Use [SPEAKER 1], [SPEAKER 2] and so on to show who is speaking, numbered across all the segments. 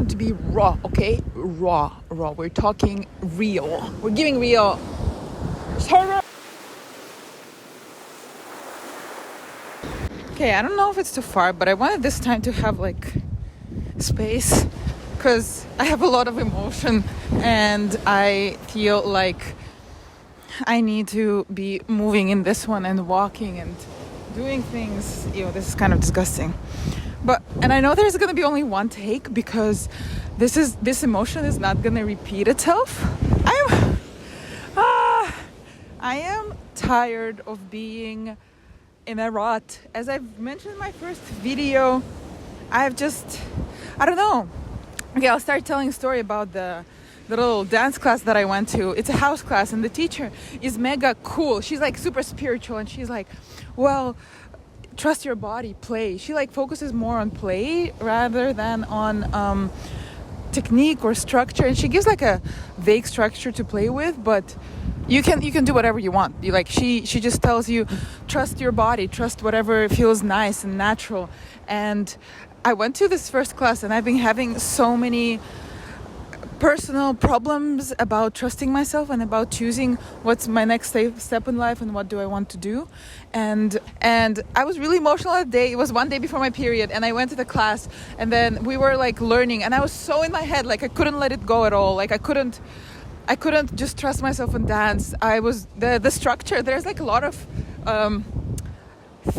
[SPEAKER 1] talking to be raw, okay? Raw. We're talking real. We're giving real. Okay, I don't know if it's too far, but I wanted this time to have like space because I have a lot of emotion and I feel like I need to be moving in this one and walking and doing things. This is kind of disgusting. And I know there's going to be only one take because this emotion is not going to repeat itself. I am tired of being in a rut. As I've mentioned in my first video, I don't know. Okay, I'll start telling a story about the little dance class that I went to. It's a house class and the teacher is mega cool. She's like super spiritual and she's like, well, trust your body, play. She like focuses more on play rather than on technique or structure, and she gives like a vague structure to play with, but you can do whatever you want. She just tells you trust your body, trust whatever feels nice and natural. And I went to this first class and I've been having so many personal problems about trusting myself and about choosing what's my next step in life and what do I want to do. And I was really emotional that day. It was one day before my period and I went to the class and then we were like learning and I was so in my head, like I couldn't let it go at all. Like I couldn't just trust myself and dance. I was the structure. There's like a lot of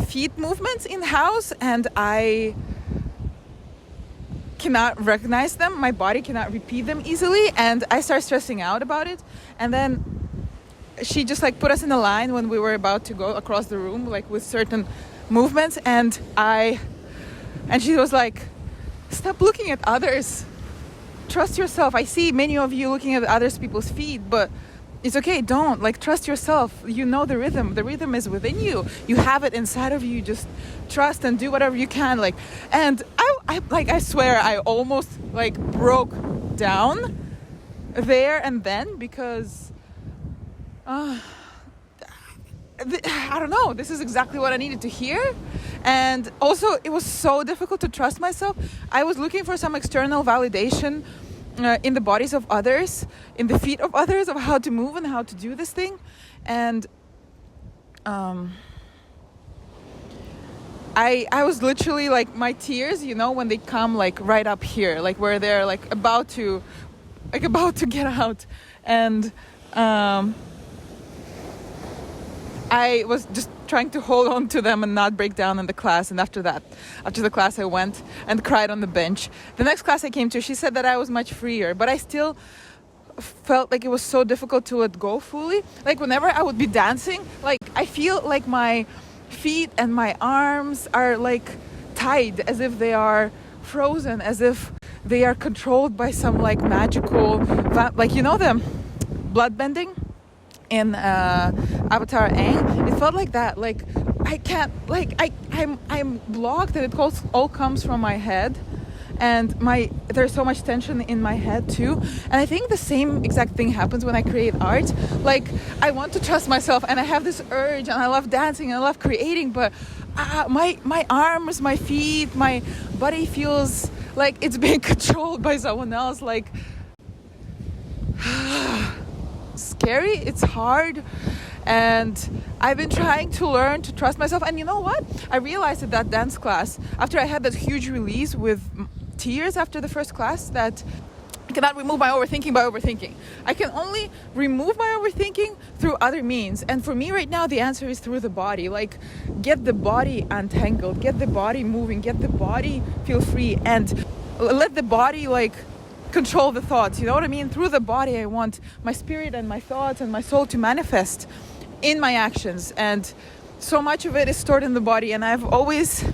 [SPEAKER 1] feet movements in house and I cannot recognize them. My body cannot repeat them easily and I start stressing out about it. And then she just like put us in a line when we were about to go across the room, like with certain movements, and she was like, stop looking at others, trust yourself. I see many of you looking at others people's feet, but it's okay, don't, like, trust yourself. You know the rhythm is within you, you have it inside of you. Just trust and do whatever you can. Like, and I swear I almost like broke down there and then because I don't know, this is exactly what I needed to hear. And also it was so difficult to trust myself. I was looking for some external validation in the bodies of others, in the feet of others, of how to move and how to do this thing. And I was literally like, my tears, when they come like right up here, like where they're like about to get out. And I was just trying to hold on to them and not break down in the class. And after the class, I went and cried on the bench. The next class I came to, she said that I was much freer, but I still felt like it was so difficult to let go fully. Like whenever I would be dancing, like I feel like my feet and my arms are like tied, as if they are frozen, as if they are controlled by some like magical, like the blood bending in Avatar Aang. It felt like that. Like I can't, like I'm blocked, and it all comes from my head, and there's so much tension in my head too. And I think the same exact thing happens when I create art. Like I want to trust myself and I have this urge and I love dancing and I love creating, but my arms, my feet, my body feels like it's being controlled by someone else. Like scary, it's hard. And I've been trying to learn to trust myself. And you know what? I realized at that dance class, after I had that huge release with tears after the first class, that I cannot remove my overthinking by overthinking. I can only remove my overthinking through other means. And for me right now, the answer is through the body. Like, get the body untangled, get the body moving, get the body feel free, and let the body like control the thoughts. You know what I mean? Through the body, I want my spirit and my thoughts and my soul to manifest in my actions. And so much of it is stored in the body. And I've always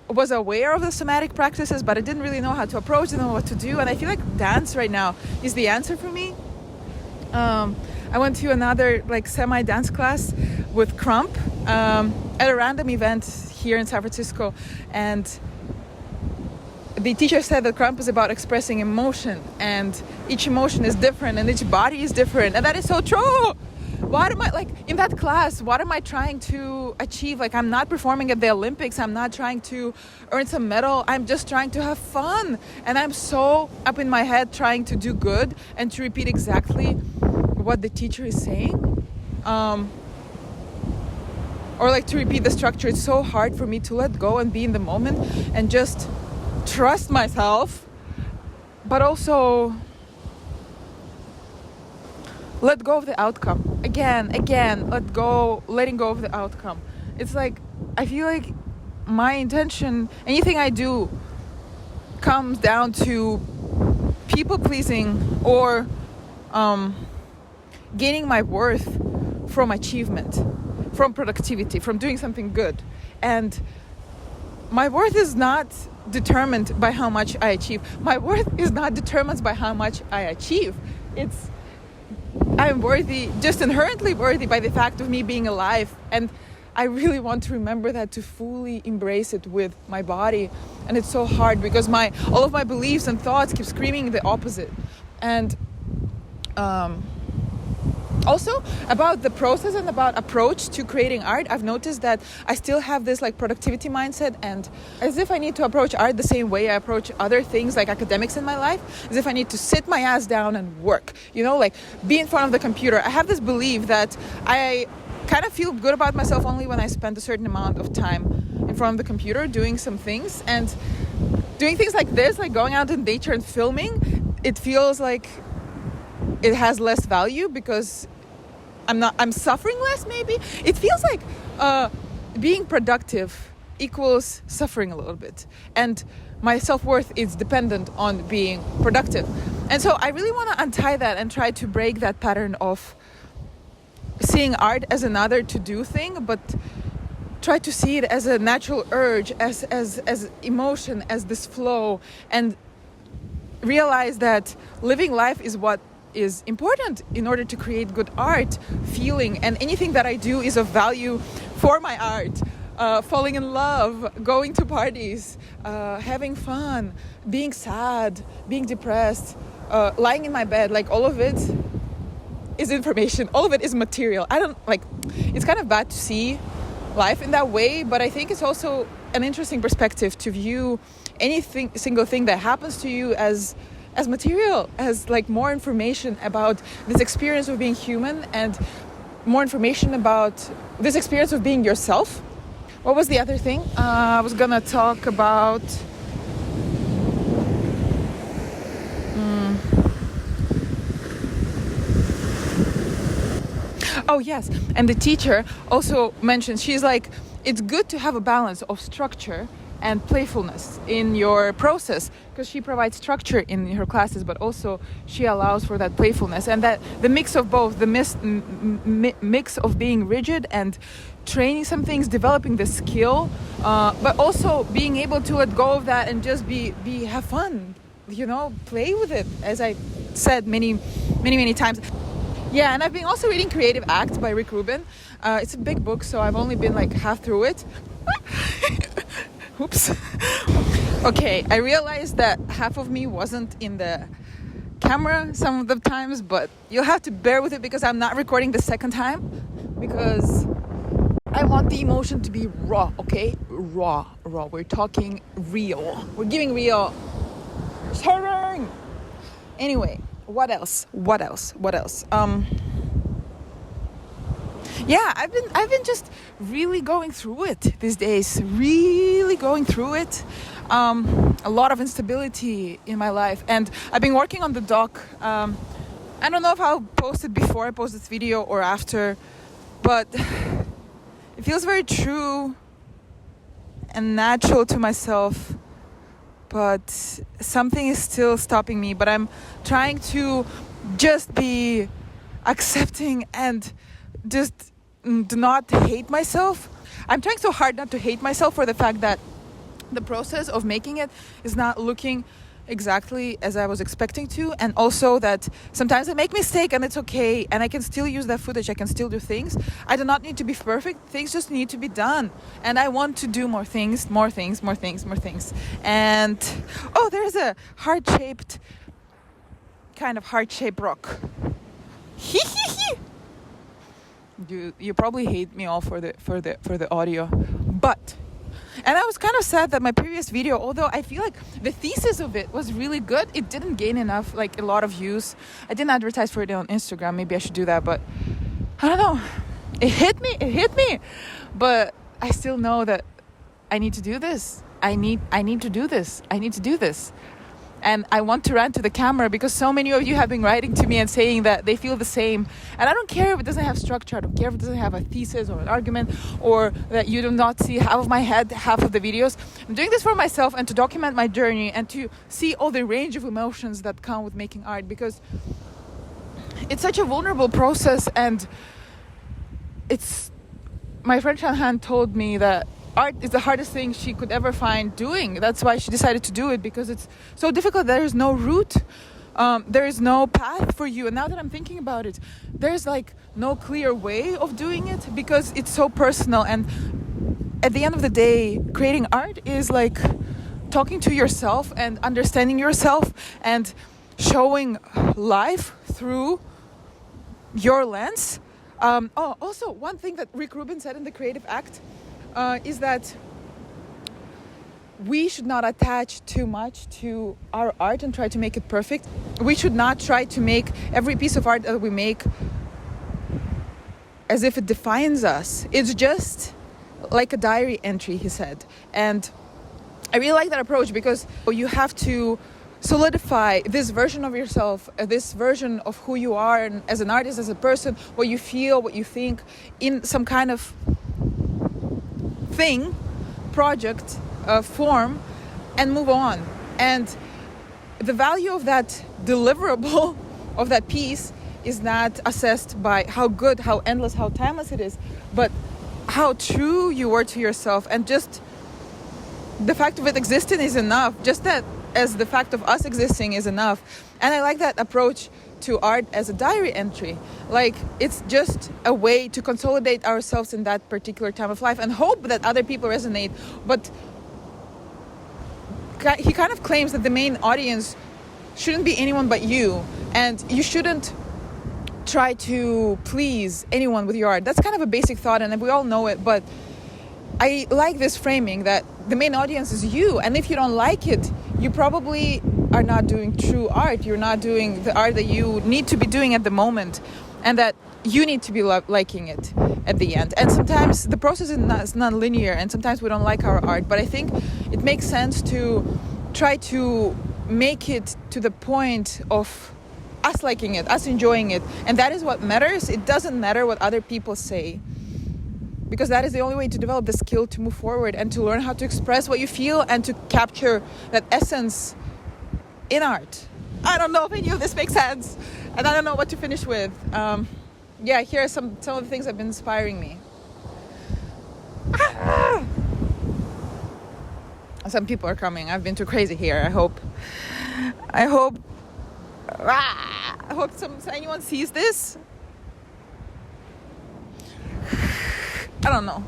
[SPEAKER 1] was aware of the somatic practices, but I didn't really know how to approach them or what to do. And I feel like dance right now is the answer for me. I went to another like semi-dance class with Crump at a random event here in San Francisco, and the teacher said that Crump is about expressing emotion, and each emotion is different and each body is different, and that is so true. what am I, like, in that class, what am I trying to achieve? Like, I'm not performing at the Olympics. I'm not trying to earn some medal. I'm just trying to have fun. And I'm so up in my head trying to do good and to repeat exactly what the teacher is saying. Or like to repeat the structure. It's so hard for me to let go and be in the moment and just trust myself, but also let go of the outcome. Again, letting go of the outcome. It's like, I feel like my intention, anything I do comes down to people pleasing or gaining my worth from achievement, from productivity, from doing something good. And my worth is not determined by how much I achieve. My worth is not determined by how much I achieve. I'm worthy, just inherently worthy by the fact of me being alive. And I really want to remember that, to fully embrace it with my body. And it's so hard because all of my beliefs and thoughts keep screaming the opposite. And also about the process and about approach to creating art, I've noticed that I still have this like productivity mindset, and as if I need to approach art the same way I approach other things like academics in my life, as if I need to sit my ass down and work, like be in front of the computer. I have this belief that I kind of feel good about myself only when I spend a certain amount of time in front of the computer doing some things, and doing things like this, like going out in nature and filming, it feels like it has less value because I'm suffering less, maybe. It feels like being productive equals suffering a little bit. And my self-worth is dependent on being productive. And so I really want to untie that and try to break that pattern of seeing art as another to-do thing, but try to see it as a natural urge, as emotion, as this flow, and realize that living life is what is important in order to create good art, feeling, and anything that I do is of value for my art. Falling in love, going to parties, having fun, being sad, being depressed, lying in my bed, like all of it is information, all of it is material. It's kind of bad to see life in that way, but I think it's also an interesting perspective to view single thing that happens to you as material, as like more information about this experience of being human and more information about this experience of being yourself. What was the other thing? I was gonna talk about Oh yes, and the teacher also mentioned, she's like, it's good to have a balance of structure and playfulness in your process, because she provides structure in her classes, but also she allows for that playfulness, and that the mix of both, the mix of being rigid and training some things, developing the skill, but also being able to let go of that and just have fun, play with it, as I said many times. Yeah, and I've been also reading Creative Act by Rick Rubin. It's a big book, so I've only been like half through it. Oops. Okay, I realized that half of me wasn't in the camera some of the times, but you'll have to bear with it because I'm not recording the second time, because I want the emotion to be raw, okay? Raw. We're talking real. We're giving real. It's hurting. Anyway, what else? Yeah, I've been just really going through it these days. Really going through it. A lot of instability in my life, and I've been working on the doc. I don't know if I'll post it before I post this video or after, but it feels very true and natural to myself. But something is still stopping me. But I'm trying to just be accepting and just do not hate myself. I'm trying so hard not to hate myself for the fact that the process of making it is not looking exactly as I was expecting to, and also that sometimes I make mistakes and it's okay, and I can still use that footage, I can still do things. I do not need to be perfect, things just need to be done, and I want to do more things. And there's a heart-shaped rock. You probably hate me all for the audio, but. And I was kind of sad that my previous video, although I feel like the thesis of it was really good, it didn't gain enough, like a lot of views. I didn't advertise for it on Instagram. Maybe I should do that, but I don't know. It hit me. But I still know that I need to do this. I need to do this. I need to do this. And I want to rant to the camera because so many of you have been writing to me and saying that they feel the same. And I don't care if it doesn't have structure. I don't care if it doesn't have a thesis or an argument, or that you do not see half of my head, half of the videos. I'm doing this for myself and to document my journey and to see all the range of emotions that come with making art, because it's such a vulnerable process. And my friend Shanhan told me that art is the hardest thing she could ever find doing. That's why she decided to do it, because it's so difficult. There is no route. There is no path for you. And now that I'm thinking about it, there's like no clear way of doing it because it's so personal. And at the end of the day, creating art is like talking to yourself and understanding yourself and showing life through your lens. Also, one thing that Rick Rubin said in The Creative Act is that we should not attach too much to our art and try to make it perfect. We should not try to make every piece of art that we make as if it defines us. It's just like a diary entry, he said. And I really like that approach, because you have to solidify this version of yourself, this version of who you are and as an artist, as a person, what you feel, what you think, in some kind of thing, project, form, and move on. And the value of that deliverable, of that piece, is not assessed by how good, how endless, how timeless it is, but how true you were to yourself. And just the fact of it existing is enough. Just that, as the fact of us existing is enough. And I like that approach to art as a diary entry. Like, it's just a way to consolidate ourselves in that particular time of life and hope that other people resonate. But he kind of claims that the main audience shouldn't be anyone but you, and you shouldn't try to please anyone with your art. That's kind of a basic thought, and we all know it, but I like this framing that the main audience is you, and if you don't like it, you probably are not doing true art. You're not doing the art that you need to be doing at the moment, and that you need to be liking it at the end. And sometimes the process is not linear, and sometimes we don't like our art, but I think it makes sense to try to make it to the point of us liking it, us enjoying it, and that is what matters. It doesn't matter what other people say, because that is the only way to develop the skill to move forward and to learn how to express what you feel and to capture that essence in art. I don't know if any of this makes sense, and I don't know what to finish with. Here are some of the things that have been inspiring me. Some people are coming. I've been too crazy here. I hope anyone sees this. I don't know.